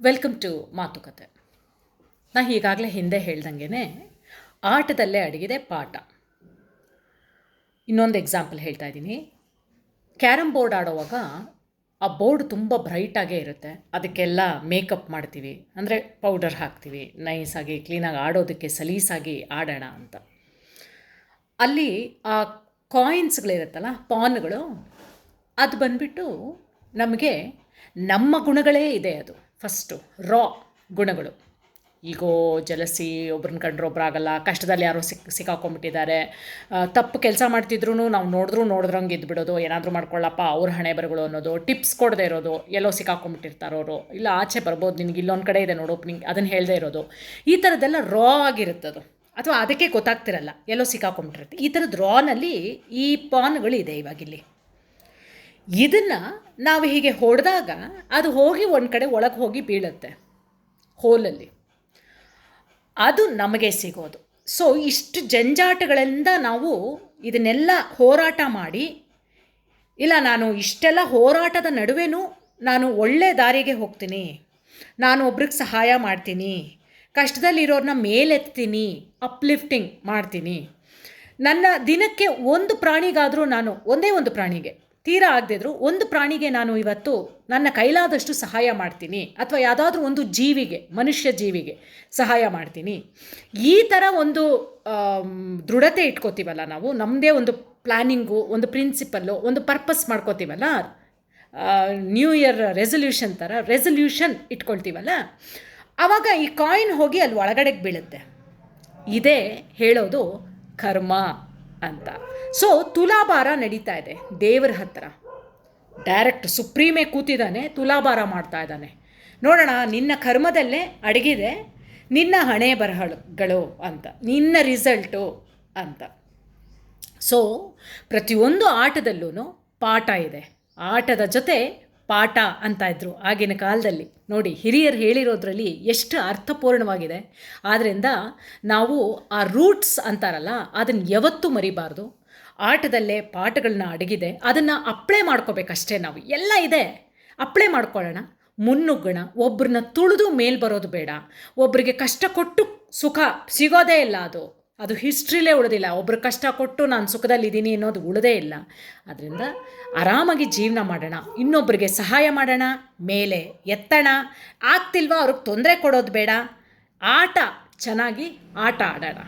Welcome to ಮಾತುಕತೆ. ನಾನು ಈಗಾಗಲೇ ಹಿಂದೆ ಹೇಳ್ದಂಗೆ ಆಟದಲ್ಲೇ ಅಡಗಿದೆ ಪಾಠ. ಇನ್ನೊಂದು ಎಕ್ಸಾಂಪಲ್ ಹೇಳ್ತಾ ಇದ್ದೀನಿ. ಕ್ಯಾರಮ್ ಬೋರ್ಡ್ ಆಡೋವಾಗ ಆ ಬೋರ್ಡ್ ತುಂಬ ಬ್ರೈಟಾಗೇ ಇರುತ್ತೆ. ಅದಕ್ಕೆಲ್ಲ ಮೇಕಪ್ ಮಾಡ್ತೀವಿ, ಅಂದರೆ ಪೌಡರ್ ಹಾಕ್ತೀವಿ, ನೈಸಾಗಿ ಕ್ಲೀನಾಗಿ ಆಡೋದಕ್ಕೆ ಸಲೀಸಾಗಿ ಆಡೋಣ ಅಂತ. ಅಲ್ಲಿ ಆ ಕಾಯಿನ್ಸ್ಗಳಿರುತ್ತಲ್ಲ, ಪಾನ್ಗಳು, ಅದು ಬಂದುಬಿಟ್ಟು ನಮಗೆ ನಮ್ಮ ಗುಣಗಳೇ ಇದೆ. ಅದು ಫಸ್ಟು ರಾ ಗುಣಗಳು. ಈಗೋ, ಜಲಸಿ, ಒಬ್ರನ್ನ ಕಂಡ್ರೆ ಒಬ್ಬರಾಗಲ್ಲ, ಕಷ್ಟದಲ್ಲಿ ಯಾರೋ ಸಿಕ್ಕಾಕೊಂಡ್ಬಿಟ್ಟಿದ್ದಾರೆ, ತಪ್ಪು ಕೆಲಸ ಮಾಡ್ತಿದ್ರು ನಾವು ನೋಡಿದ್ರಂಗೆ ಇದ್ಬಿಡೋದು, ಏನಾದರೂ ಮಾಡ್ಕೊಳ್ಳಪ್ಪ ಅವ್ರ ಹಣೆ ಬರಗಳು ಅನ್ನೋದು, ಟಿಪ್ಸ್ ಕೊಡದೇ ಇರೋದು, ಎಲ್ಲೋ ಸಿಕ್ಕಾಕೊಂಡ್ಬಿಟ್ಟಿರ್ತಾರೋರು, ಇಲ್ಲ ಆಚೆ ಬರ್ಬೋದು ನಿನಗೆ ಇಲ್ಲೊಂದು ಕಡೆ ಇದೆ ನೋಡು ಓಪನಿಂಗ್, ಅದನ್ನು ಹೇಳದೇ ಇರೋದು, ಈ ಥರದ್ದೆಲ್ಲ ರಾ ಆಗಿರುತ್ತದು. ಅಥವಾ ಅದಕ್ಕೆ ಗೊತ್ತಾಗ್ತಿರಲ್ಲ, ಎಲ್ಲೋ ಸಿಕ್ಕಾಕೊಂಡ್ಬಿಟ್ಟಿರುತ್ತೆ. ಈ ಥರದ್ದು ರಾನಲ್ಲಿ ಈ ಪಾನ್ಗಳಿದೆ ಇವಾಗಿಲ್ಲಿ. ಇದನ್ನು ನಾವು ಹೀಗೆ ಹೊಡೆದಾಗ ಅದು ಹೋಗಿ ಒಂದು ಕಡೆ ಒಳಗೆ ಹೋಗಿ ಬೀಳುತ್ತೆ ಹೋಲಲ್ಲಿ, ಅದು ನಮಗೆ ಸಿಗೋದು. ಸೊ ಇಷ್ಟು ಜಂಜಾಟಗಳಿಂದ ನಾವು ಇದನ್ನೆಲ್ಲ ಹೋರಾಟ ಮಾಡಿ, ಇಲ್ಲ ನಾನು ಇಷ್ಟೆಲ್ಲ ಹೋರಾಟದ ನಡುವೆನೂ ನಾನು ಒಳ್ಳೆ ದಾರಿಗೆ ಹೋಗ್ತೀನಿ, ನಾನು ಒಬ್ರಿಗೆ ಸಹಾಯ ಮಾಡ್ತೀನಿ, ಕಷ್ಟದಲ್ಲಿರೋರನ್ನ ಮೇಲೆತ್ತೀನಿ, ಅಪ್ಲಿಫ್ಟಿಂಗ್ ಮಾಡ್ತೀನಿ, ನನ್ನ ದಿನಕ್ಕೆ ಒಂದು ಪ್ರಾಣಿಗಾದರೂ ನಾನು ಒಂದೇ ಒಂದು ಪ್ರಾಣಿಗೆ ತೀರಾ ಆಗದಿದ್ರು ಒಂದು ಪ್ರಾಣಿಗೆ ನಾನು ಇವತ್ತು ನನ್ನ ಕೈಲಾದಷ್ಟು ಸಹಾಯ ಮಾಡ್ತೀನಿ, ಅಥವಾ ಯಾವುದಾದ್ರೂ ಒಂದು ಜೀವಿಗೆ, ಮನುಷ್ಯ ಜೀವಿಗೆ ಸಹಾಯ ಮಾಡ್ತೀನಿ. ಈ ಥರ ಒಂದು ದೃಢತೆ ಇಟ್ಕೋತೀವಲ್ಲ ನಾವು, ನಮ್ಮದೇ ಒಂದು ಪ್ಲ್ಯಾನಿಂಗು, ಒಂದು ಪ್ರಿನ್ಸಿಪಲ್ಲು, ಒಂದು ಪರ್ಪಸ್ ಮಾಡ್ಕೋತೀವಲ್ಲ, ನ್ಯೂ ಇಯರ್ ರೆಸಲ್ಯೂಷನ್ ಥರ ರೆಸಲ್ಯೂಷನ್ ಇಟ್ಕೊಳ್ತೀವಲ್ಲ, ಆವಾಗ ಈ ಕಾಯಿನ್ ಹೋಗಿ ಅಲ್ಲಿ ಒಳಗಡೆಗೆ ಬೀಳುತ್ತೆ. ಇದೇ ಹೇಳೋದು ಕರ್ಮ ಅಂತ. ಸೊ ತುಲಾಭಾರ ನಡೀತಾ ಇದೆ ದೇವರ ಹತ್ರ. ಡೈರೆಕ್ಟ್ ಸುಪ್ರೀಮೇ ಕೂತಿದ್ದಾನೆ, ತುಲಾಭಾರ ಮಾಡ್ತಾ ಇದ್ದಾನೆ. ನೋಡೋಣ ನಿನ್ನ ಕರ್ಮದಲ್ಲೇ ಅಡಗಿದೆ ನಿನ್ನ ಹಣೆ ಬರಹಗಳು ಅಂತ, ನಿನ್ನ ರಿಸಲ್ಟು ಅಂತ. ಸೊ ಪ್ರತಿಯೊಂದು ಆಟದಲ್ಲೂ ಪಾಠ ಇದೆ. ಆಟದ ಜೊತೆ ಪಾಠ ಅಂತ ಇದ್ದರು ಆಗಿನ ಕಾಲದಲ್ಲಿ. ನೋಡಿ, ಹಿರಿಯರು ಹೇಳಿರೋದ್ರಲ್ಲಿ ಎಷ್ಟು ಅರ್ಥಪೂರ್ಣವಾಗಿದೆ. ಆದ್ದರಿಂದ ನಾವು ಆ ರೂಟ್ಸ್ ಅಂತಾರಲ್ಲ, ಅದನ್ನು ಯಾವತ್ತೂ ಮರಿಬಾರ್ದು. ಆಟದಲ್ಲೇ ಪಾಠಗಳನ್ನ ಅಡಗಿದೆ, ಅದನ್ನು ಅಪ್ಲೈ ಮಾಡ್ಕೋಬೇಕಷ್ಟೇ. ನಾವು ಎಲ್ಲ ಇದೆ, ಅಪ್ಲೈ ಮಾಡ್ಕೊಳ್ಳೋಣ, ಮುನ್ನುಗ್ಗೋಣ. ಒಬ್ಬರನ್ನ ತುಳಿದು ಮೇಲ್ ಬರೋದು ಬೇಡ. ಒಬ್ಬರಿಗೆ ಕಷ್ಟ ಕೊಟ್ಟು ಸುಖ ಸಿಗೋದೇ ಇಲ್ಲ, ಅದು ಹಿಸ್ಟ್ರಿಲೇ ಉಳಿದಿಲ್ಲ. ಒಬ್ಬರು ಕಷ್ಟ ಕೊಟ್ಟು ನಾನು ಸುಖದಲ್ಲಿದ್ದೀನಿ ಅನ್ನೋದು ಉಳಿದೇ ಇಲ್ಲ. ಅದರಿಂದ ಆರಾಮಾಗಿ ಜೀವನ ಮಾಡೋಣ, ಇನ್ನೊಬ್ಬರಿಗೆ ಸಹಾಯ ಮಾಡೋಣ, ಮೇಲೆ ಎತ್ತಣ. ಆಗ್ತಿಲ್ವಾ ಅವ್ರಿಗೆ ತೊಂದರೆ ಕೊಡೋದು ಬೇಡ. ಆಟ ಚೆನ್ನಾಗಿ ಆಟ ಆಡೋಣ.